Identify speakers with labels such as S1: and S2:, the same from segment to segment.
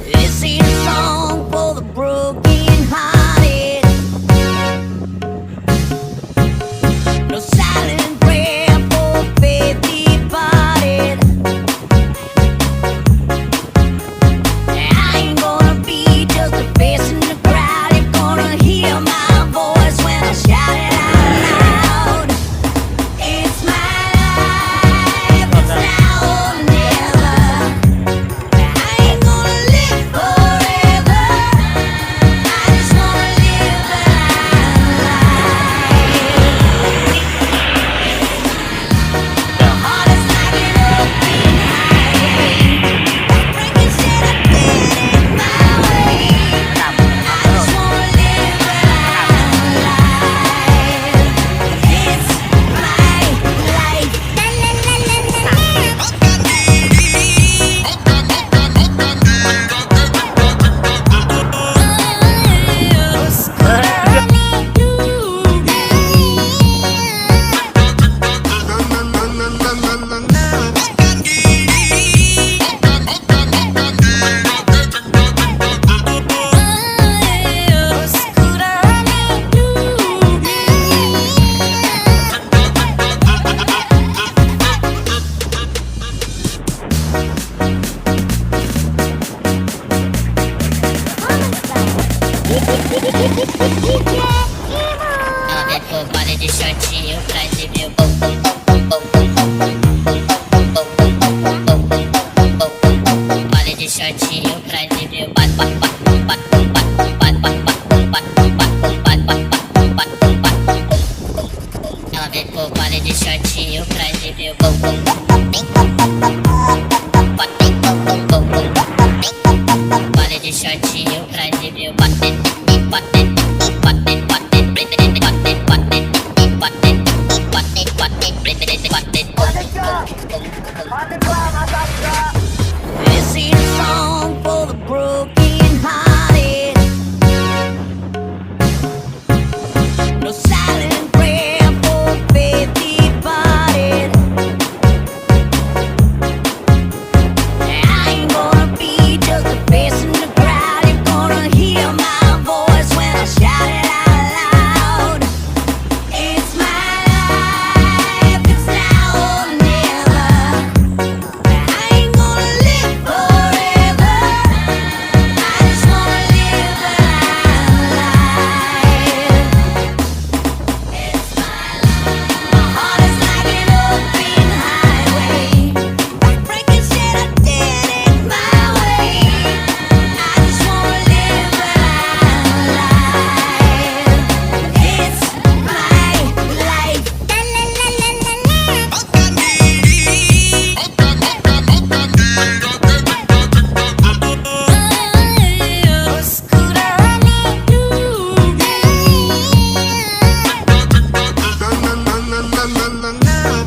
S1: This is a song for the broken-hearted. No silent prayer for faith departed. I ain't gonna be just a face in the crowd. You're gonna hear my voice when I shout it out loud. It's my life, it's now or never. I ain't gonna live forever. I just wanna live the life. The heart is like an open highway. Breaking shit, I did it my way. I just wanna live the life. It's my life. La la la la Vale de shortinho pra exibir o vale de shortinho pra exibir o ela vem com vale de shortinho pra exibir o vale de shortinho pra exibir o This is a song for the broken-hearted. No silent prayer for faith departed. I ain't gonna be just a face in the crowd. You're gonna hear my voice when I shout it out loud. It's my life, it's now or never. I ain't gonna live forever. I just wanna live the life. It's my life. My heart is like an open highway. Breaking shit, I did it my way. I just wanna live the life. It's my life. La la la la la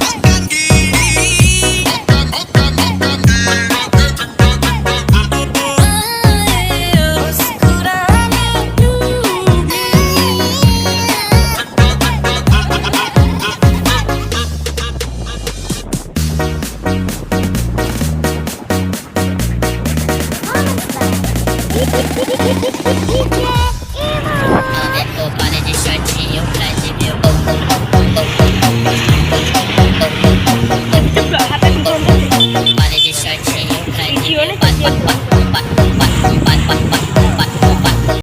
S1: Yeah.